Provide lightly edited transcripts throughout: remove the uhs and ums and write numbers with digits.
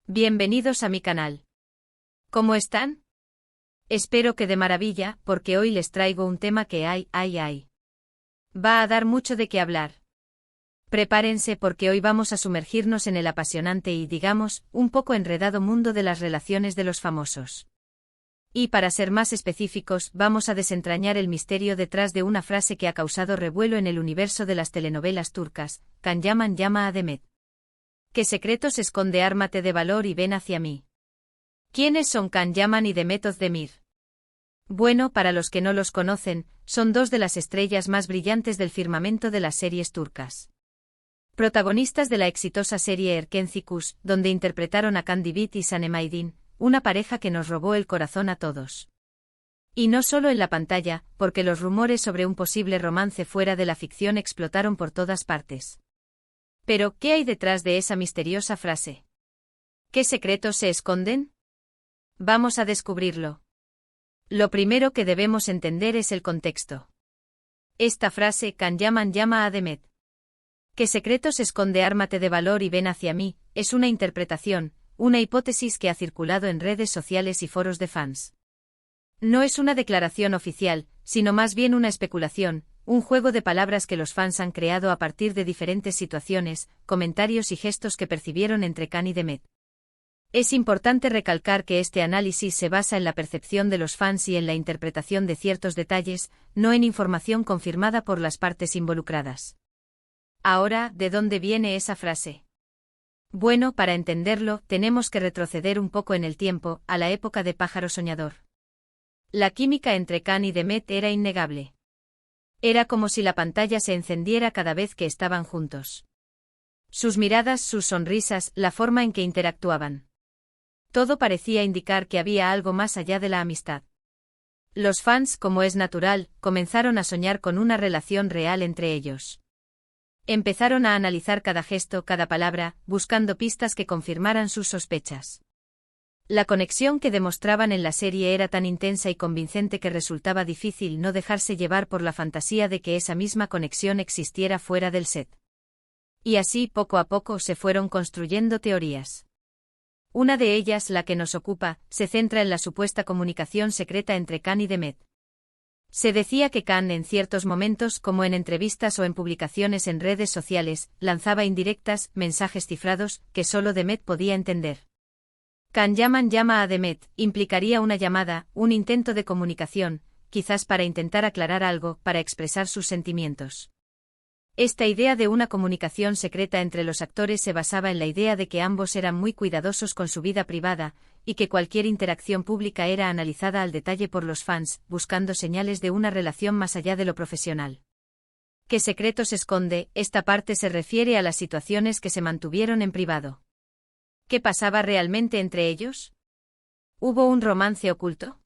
Bienvenidos a mi canal. ¿Cómo están? Espero que de maravilla, porque hoy les traigo un tema que va a dar mucho de qué hablar. Prepárense porque hoy vamos a sumergirnos en el apasionante y, digamos, un poco enredado mundo de las relaciones de los famosos. Y para ser más específicos, vamos a desentrañar el misterio detrás de una frase que ha causado revuelo en el universo de las telenovelas turcas: Can Yaman llama a Demet. ¿Qué secretos esconde? Ármate de valor y ven hacia mí. ¿Quiénes son Can Yaman y Demet Özdemir? Bueno, para los que no los conocen, son dos de las estrellas más brillantes del firmamento de las series turcas. Protagonistas de la exitosa serie Erkenci, donde interpretaron a Can Divit y Sanem Aydin, una pareja que nos robó el corazón a todos. Y no solo en la pantalla, porque los rumores sobre un posible romance fuera de la ficción explotaron por todas partes. Pero, ¿qué hay detrás de esa misteriosa frase? ¿Qué secretos se esconden? Vamos a descubrirlo. Lo primero que debemos entender es el contexto. Esta frase, Can Yaman llama a Demet. ¿Qué secretos esconde? Ármate de valor y ven hacia mí, es una interpretación, una hipótesis que ha circulado en redes sociales y foros de fans. No es una declaración oficial, sino más bien una especulación, un juego de palabras que los fans han creado a partir de diferentes situaciones, comentarios y gestos que percibieron entre Can y Demet. Es importante recalcar que este análisis se basa en la percepción de los fans y en la interpretación de ciertos detalles, no en información confirmada por las partes involucradas. Ahora, ¿de dónde viene esa frase? Bueno, para entenderlo, tenemos que retroceder un poco en el tiempo, a la época de Pájaro Soñador. La química entre Can y Demet era innegable. Era como si la pantalla se encendiera cada vez que estaban juntos. Sus miradas, sus sonrisas, la forma en que interactuaban. Todo parecía indicar que había algo más allá de la amistad. Los fans, como es natural, comenzaron a soñar con una relación real entre ellos. Empezaron a analizar cada gesto, cada palabra, buscando pistas que confirmaran sus sospechas. La conexión que demostraban en la serie era tan intensa y convincente que resultaba difícil no dejarse llevar por la fantasía de que esa misma conexión existiera fuera del set. Y así, poco a poco, se fueron construyendo teorías. Una de ellas, la que nos ocupa, se centra en la supuesta comunicación secreta entre Can y Demet. Se decía que Can, en ciertos momentos, como en entrevistas o en publicaciones en redes sociales, lanzaba indirectas, mensajes cifrados, que solo Demet podía entender. Can Yaman llama a Demet implicaría una llamada, un intento de comunicación, quizás para intentar aclarar algo, para expresar sus sentimientos. Esta idea de una comunicación secreta entre los actores se basaba en la idea de que ambos eran muy cuidadosos con su vida privada, y que cualquier interacción pública era analizada al detalle por los fans, buscando señales de una relación más allá de lo profesional. ¿Qué secretos esconde? Esta parte se refiere a las situaciones que se mantuvieron en privado. ¿Qué pasaba realmente entre ellos? ¿Hubo un romance oculto?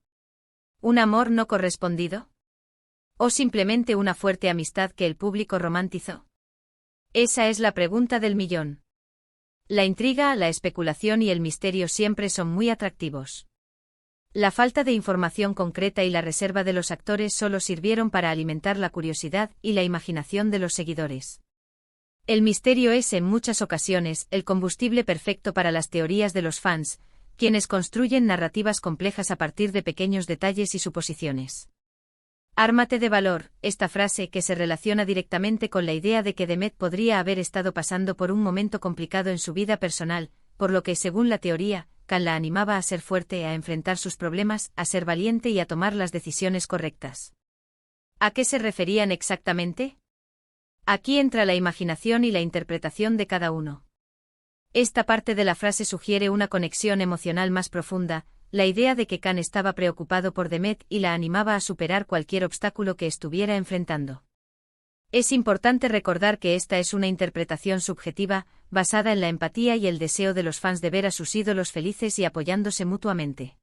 ¿Un amor no correspondido? ¿O simplemente una fuerte amistad que el público romantizó? Esa es la pregunta del millón. La intriga, la especulación y el misterio siempre son muy atractivos. La falta de información concreta y la reserva de los actores solo sirvieron para alimentar la curiosidad y la imaginación de los seguidores. El misterio es, en muchas ocasiones, el combustible perfecto para las teorías de los fans, quienes construyen narrativas complejas a partir de pequeños detalles y suposiciones. Ármate de valor, esta frase que se relaciona directamente con la idea de que Demet podría haber estado pasando por un momento complicado en su vida personal, por lo que, según la teoría, Can la animaba a ser fuerte, a enfrentar sus problemas, a ser valiente y a tomar las decisiones correctas. ¿A qué se referían exactamente? Aquí entra la imaginación y la interpretación de cada uno. Esta parte de la frase sugiere una conexión emocional más profunda, la idea de que Can estaba preocupado por Demet y la animaba a superar cualquier obstáculo que estuviera enfrentando. Es importante recordar que esta es una interpretación subjetiva, basada en la empatía y el deseo de los fans de ver a sus ídolos felices y apoyándose mutuamente.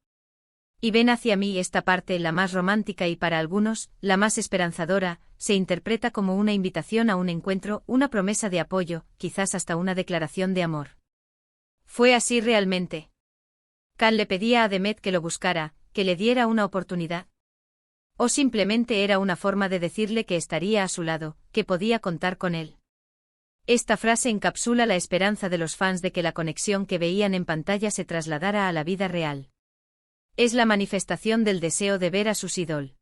Y ven hacia mí, esta parte, la más romántica y para algunos, la más esperanzadora, se interpreta como una invitación a un encuentro, una promesa de apoyo, quizás hasta una declaración de amor. ¿Fue así realmente? ¿Can le pedía a Demet que lo buscara, que le diera una oportunidad? ¿O simplemente era una forma de decirle que estaría a su lado, que podía contar con él? Esta frase encapsula la esperanza de los fans de que la conexión que veían en pantalla se trasladara a la vida real. Es la manifestación del deseo de ver a sus ídolos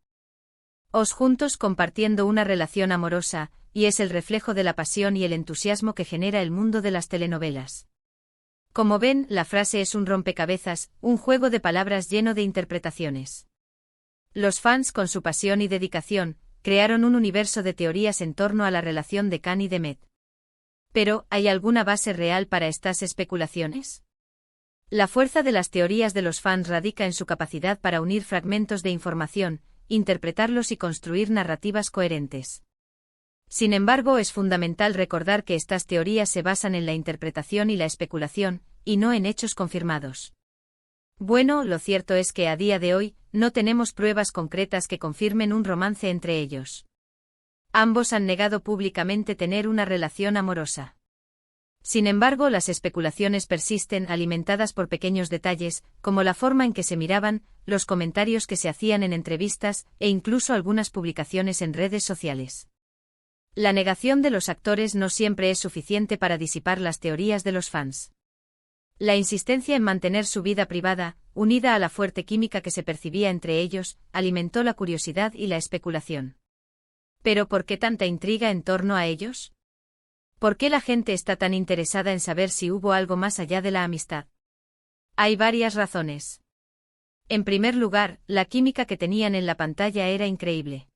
juntos compartiendo una relación amorosa, y es el reflejo de la pasión y el entusiasmo que genera el mundo de las telenovelas. Como ven, la frase es un rompecabezas, un juego de palabras lleno de interpretaciones. Los fans, con su pasión y dedicación, crearon un universo de teorías en torno a la relación de Khan y Demet. Pero, ¿hay alguna base real para estas especulaciones? La fuerza de las teorías de los fans radica en su capacidad para unir fragmentos de información, interpretarlos y construir narrativas coherentes. Sin embargo, es fundamental recordar que estas teorías se basan en la interpretación y la especulación, y no en hechos confirmados. Bueno, lo cierto es que a día de hoy, no tenemos pruebas concretas que confirmen un romance entre ellos. Ambos han negado públicamente tener una relación amorosa. Sin embargo, las especulaciones persisten, alimentadas por pequeños detalles, como la forma en que se miraban, los comentarios que se hacían en entrevistas, e incluso algunas publicaciones en redes sociales. La negación de los actores no siempre es suficiente para disipar las teorías de los fans. La insistencia en mantener su vida privada, unida a la fuerte química que se percibía entre ellos, alimentó la curiosidad y la especulación. ¿Pero por qué tanta intriga en torno a ellos? ¿Por qué la gente está tan interesada en saber si hubo algo más allá de la amistad? Hay varias razones. En primer lugar, la química que tenían en la pantalla era increíble.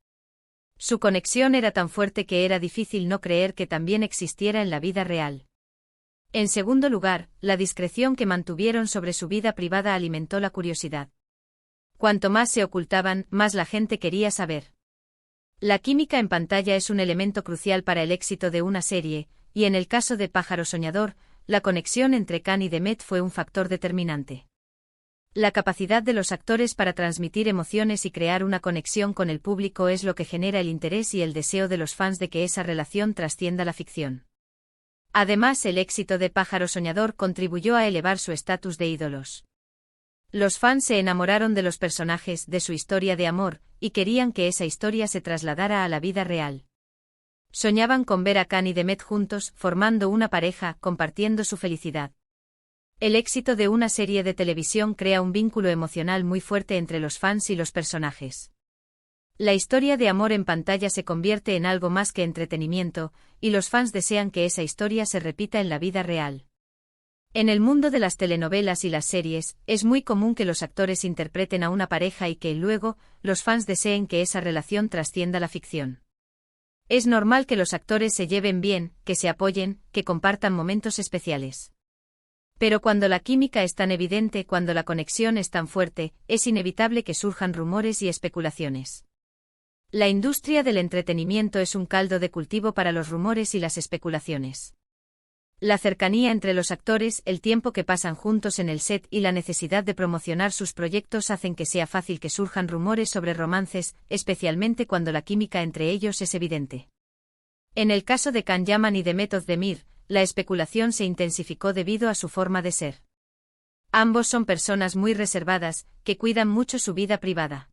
Su conexión era tan fuerte que era difícil no creer que también existiera en la vida real. En segundo lugar, la discreción que mantuvieron sobre su vida privada alimentó la curiosidad. Cuanto más se ocultaban, más la gente quería saber. La química en pantalla es un elemento crucial para el éxito de una serie, y en el caso de Pájaro Soñador, la conexión entre Khan y Demet fue un factor determinante. La capacidad de los actores para transmitir emociones y crear una conexión con el público es lo que genera el interés y el deseo de los fans de que esa relación trascienda la ficción. Además, el éxito de Pájaro Soñador contribuyó a elevar su estatus de ídolos. Los fans se enamoraron de los personajes, de su historia de amor, y querían que esa historia se trasladara a la vida real. Soñaban con ver a Khan y Demet juntos, formando una pareja, compartiendo su felicidad. El éxito de una serie de televisión crea un vínculo emocional muy fuerte entre los fans y los personajes. La historia de amor en pantalla se convierte en algo más que entretenimiento, y los fans desean que esa historia se repita en la vida real. En el mundo de las telenovelas y las series, es muy común que los actores interpreten a una pareja y que, luego, los fans deseen que esa relación trascienda la ficción. Es normal que los actores se lleven bien, que se apoyen, que compartan momentos especiales. Pero cuando la química es tan evidente, cuando la conexión es tan fuerte, es inevitable que surjan rumores y especulaciones. La industria del entretenimiento es un caldo de cultivo para los rumores y las especulaciones. La cercanía entre los actores, el tiempo que pasan juntos en el set y la necesidad de promocionar sus proyectos hacen que sea fácil que surjan rumores sobre romances, especialmente cuando la química entre ellos es evidente. En el caso de Can Yaman y Demet Özdemir, la especulación se intensificó debido a su forma de ser. Ambos son personas muy reservadas, que cuidan mucho su vida privada.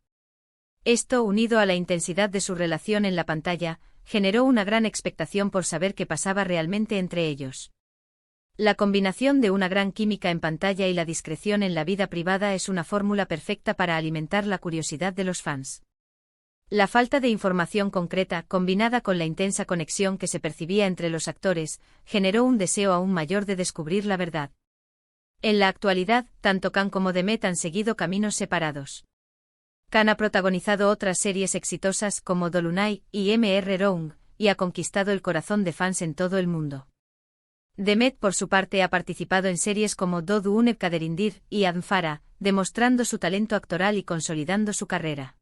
Esto, unido a la intensidad de su relación en la pantalla, generó una gran expectación por saber qué pasaba realmente entre ellos. La combinación de una gran química en pantalla y la discreción en la vida privada es una fórmula perfecta para alimentar la curiosidad de los fans. La falta de información concreta, combinada con la intensa conexión que se percibía entre los actores, generó un deseo aún mayor de descubrir la verdad. En la actualidad, tanto Khan como Demet han seguido caminos separados. Khan ha protagonizado otras series exitosas como Dolunay y Mr. Round, y ha conquistado el corazón de fans en todo el mundo. Demet, por su parte, ha participado en series como Dodu Uneb Kaderindir y Adnfara, demostrando su talento actoral y consolidando su carrera.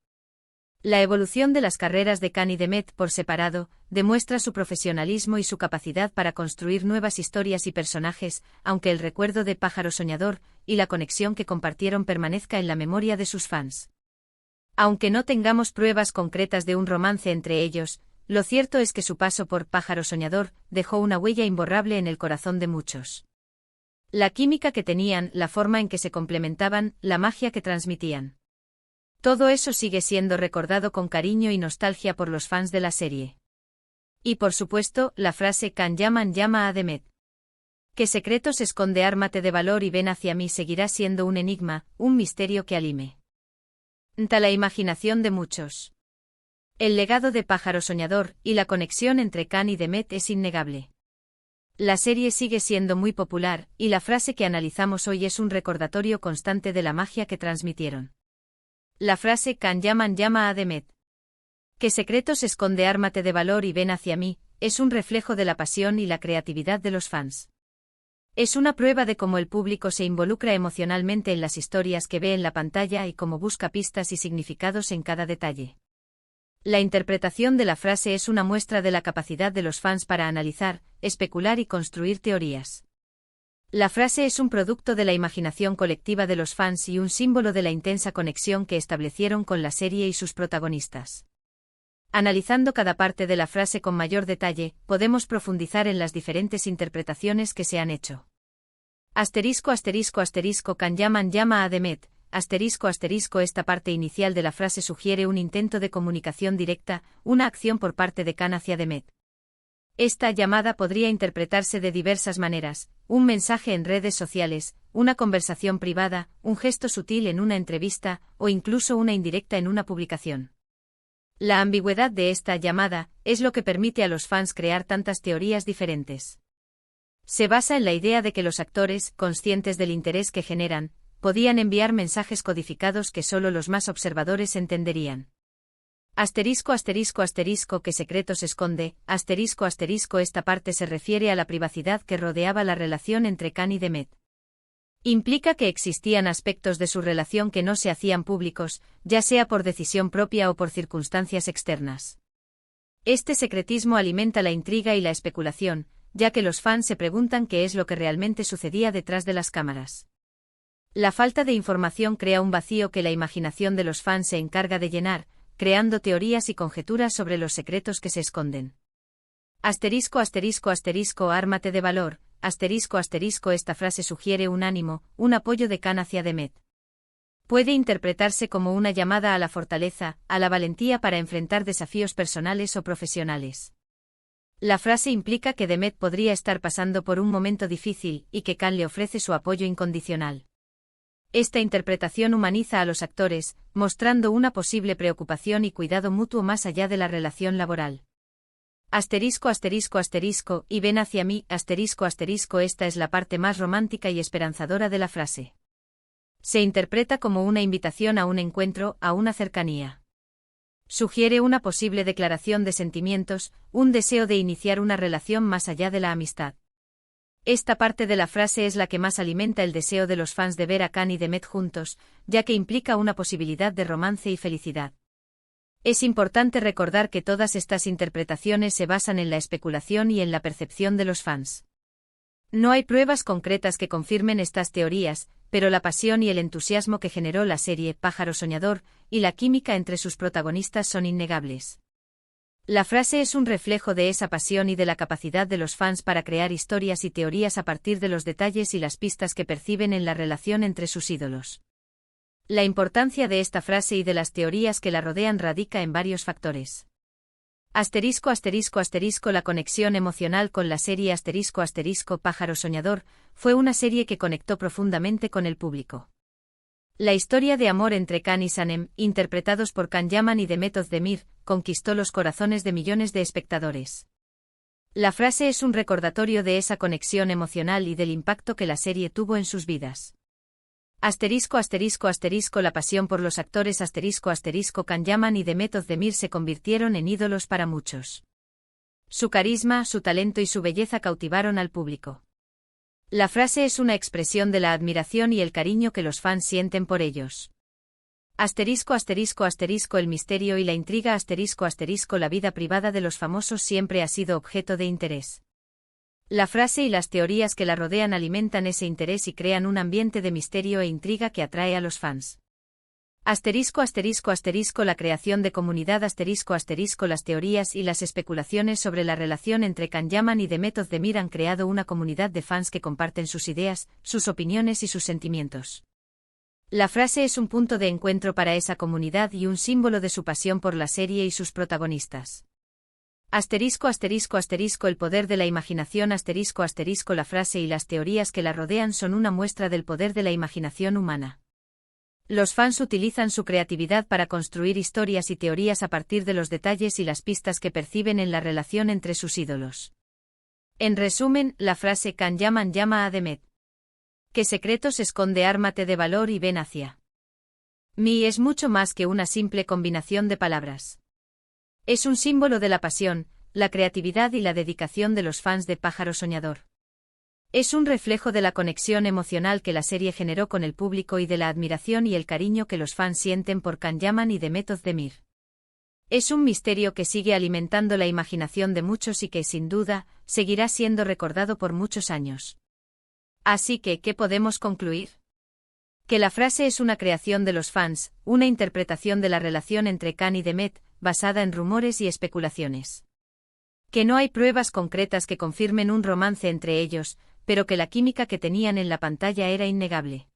La evolución de las carreras de Khan y Demet por separado demuestra su profesionalismo y su capacidad para construir nuevas historias y personajes, aunque el recuerdo de Pájaro Soñador y la conexión que compartieron permanezca en la memoria de sus fans. Aunque no tengamos pruebas concretas de un romance entre ellos, lo cierto es que su paso por Pájaro Soñador dejó una huella imborrable en el corazón de muchos. La química que tenían, la forma en que se complementaban, la magia que transmitían. Todo eso sigue siendo recordado con cariño y nostalgia por los fans de la serie. Y por supuesto, la frase Can Yaman llama a Demet. ¿Qué secretos esconde? Ármate de valor y ven hacia mí seguirá siendo un enigma, un misterio que alime la imaginación de muchos. El legado de Pájaro Soñador y la conexión entre Can y Demet es innegable. La serie sigue siendo muy popular, y la frase que analizamos hoy es un recordatorio constante de la magia que transmitieron. La frase Can Yaman llama a Demet. ¿Qué secretos esconde? Ármate de valor y ven hacia mí, es un reflejo de la pasión y la creatividad de los fans. Es una prueba de cómo el público se involucra emocionalmente en las historias que ve en la pantalla y cómo busca pistas y significados en cada detalle. La interpretación de la frase es una muestra de la capacidad de los fans para analizar, especular y construir teorías. La frase es un producto de la imaginación colectiva de los fans y un símbolo de la intensa conexión que establecieron con la serie y sus protagonistas. Analizando cada parte de la frase con mayor detalle, podemos profundizar en las diferentes interpretaciones que se han hecho. Can Yaman llama a Demet. Esta parte inicial de la frase sugiere un intento de comunicación directa, una acción por parte de Can hacia Demet. Esta llamada podría interpretarse de diversas maneras: un mensaje en redes sociales, una conversación privada, un gesto sutil en una entrevista, o incluso una indirecta en una publicación. La ambigüedad de esta llamada es lo que permite a los fans crear tantas teorías diferentes. Se basa en la idea de que los actores, conscientes del interés que generan, podían enviar mensajes codificados que solo los más observadores entenderían. ¿Qué secretos esconde? Esta parte se refiere a la privacidad que rodeaba la relación entre Can y Demet. Implica que existían aspectos de su relación que no se hacían públicos, ya sea por decisión propia o por circunstancias externas. Este secretismo alimenta la intriga y la especulación, ya que los fans se preguntan qué es lo que realmente sucedía detrás de las cámaras. La falta de información crea un vacío que la imaginación de los fans se encarga de llenar, creando teorías y conjeturas sobre los secretos que se esconden. Ármate de valor. Esta frase sugiere un ánimo, un apoyo de Can hacia Demet. Puede interpretarse como una llamada a la fortaleza, a la valentía para enfrentar desafíos personales o profesionales. La frase implica que Demet podría estar pasando por un momento difícil y que Can le ofrece su apoyo incondicional. Esta interpretación humaniza a los actores, mostrando una posible preocupación y cuidado mutuo más allá de la relación laboral. Y ven hacia mí. Esta es la parte más romántica y esperanzadora de la frase. Se interpreta como una invitación a un encuentro, a una cercanía. Sugiere una posible declaración de sentimientos, un deseo de iniciar una relación más allá de la amistad. Esta parte de la frase es la que más alimenta el deseo de los fans de ver a Can y Demet juntos, ya que implica una posibilidad de romance y felicidad. Es importante recordar que todas estas interpretaciones se basan en la especulación y en la percepción de los fans. No hay pruebas concretas que confirmen estas teorías, pero la pasión y el entusiasmo que generó la serie Pájaro Soñador y la química entre sus protagonistas son innegables. La frase es un reflejo de esa pasión y de la capacidad de los fans para crear historias y teorías a partir de los detalles y las pistas que perciben en la relación entre sus ídolos. La importancia de esta frase y de las teorías que la rodean radica en varios factores. La conexión emocional con la serie Pájaro Soñador fue una serie que conectó profundamente con el público. La historia de amor entre Can y Sanem, interpretados por Can Yaman y Demet Özdemir, conquistó los corazones de millones de espectadores. La frase es un recordatorio de esa conexión emocional y del impacto que la serie tuvo en sus vidas. La pasión por los actores Can Yaman y Demet Özdemir se convirtieron en ídolos para muchos. Su carisma, su talento y su belleza cautivaron al público. La frase es una expresión de la admiración y el cariño que los fans sienten por ellos. El misterio y la intriga la vida privada de los famosos siempre ha sido objeto de interés. La frase y las teorías que la rodean alimentan ese interés y crean un ambiente de misterio e intriga que atrae a los fans. La creación de comunidad las teorías y las especulaciones sobre la relación entre Can Yaman y Demet Özdemir han creado una comunidad de fans que comparten sus ideas, sus opiniones y sus sentimientos. La frase es un punto de encuentro para esa comunidad y un símbolo de su pasión por la serie y sus protagonistas. Asterisco asterisco asterisco el poder de la imaginación asterisco asterisco la frase y las teorías que la rodean son una muestra del poder de la imaginación humana. Los fans utilizan su creatividad para construir historias y teorías a partir de los detalles y las pistas que perciben en la relación entre sus ídolos. En resumen, la frase Can Yaman llama a Demet. ¿Qué secretos esconde? Ármate de valor y ven hacia mí es mucho más que una simple combinación de palabras. Es un símbolo de la pasión, la creatividad y la dedicación de los fans de Pájaro Soñador. Es un reflejo de la conexión emocional que la serie generó con el público y de la admiración y el cariño que los fans sienten por Can Yaman y Demet Özdemir. Es un misterio que sigue alimentando la imaginación de muchos y que, sin duda, seguirá siendo recordado por muchos años. Así que, ¿qué podemos concluir? Que la frase es una creación de los fans, una interpretación de la relación entre Can y Demet, basada en rumores y especulaciones. Que no hay pruebas concretas que confirmen un romance entre ellos, pero que la química que tenían en la pantalla era innegable.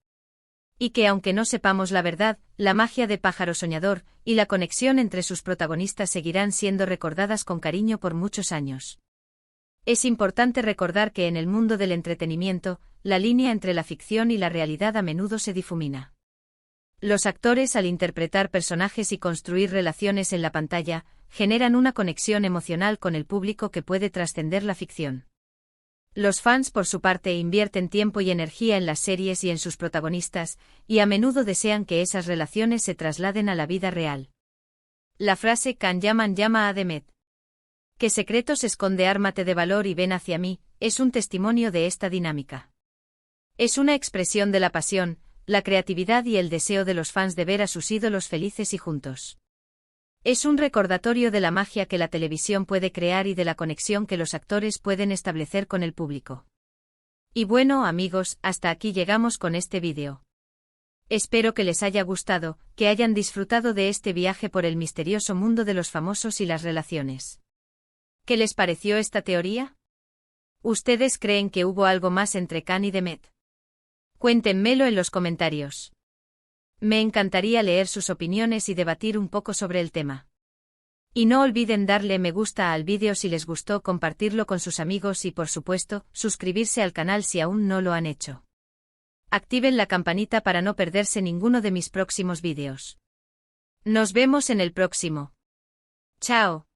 Y que aunque no sepamos la verdad, la magia de Pájaro Soñador y la conexión entre sus protagonistas seguirán siendo recordadas con cariño por muchos años. Es importante recordar que en el mundo del entretenimiento, la línea entre la ficción y la realidad a menudo se difumina. Los actores, al interpretar personajes y construir relaciones en la pantalla, generan una conexión emocional con el público que puede trascender la ficción. Los fans, por su parte, invierten tiempo y energía en las series y en sus protagonistas, y a menudo desean que esas relaciones se trasladen a la vida real. La frase Can Yaman llama a Demet. ¿Qué secretos esconde? Ármate de valor y ven hacia mí, es un testimonio de esta dinámica. Es una expresión de la pasión, la creatividad y el deseo de los fans de ver a sus ídolos felices y juntos. Es un recordatorio de la magia que la televisión puede crear y de la conexión que los actores pueden establecer con el público. Y bueno, amigos, hasta aquí llegamos con este vídeo. Espero que les haya gustado, que hayan disfrutado de este viaje por el misterioso mundo de los famosos y las relaciones. ¿Qué les pareció esta teoría? ¿Ustedes creen que hubo algo más entre Can y Demet? Cuéntenmelo en los comentarios. Me encantaría leer sus opiniones y debatir un poco sobre el tema. Y no olviden darle me gusta al vídeo si les gustó, compartirlo con sus amigos y, por supuesto, suscribirse al canal si aún no lo han hecho. Activen la campanita para no perderse ninguno de mis próximos vídeos. Nos vemos en el próximo. Chao.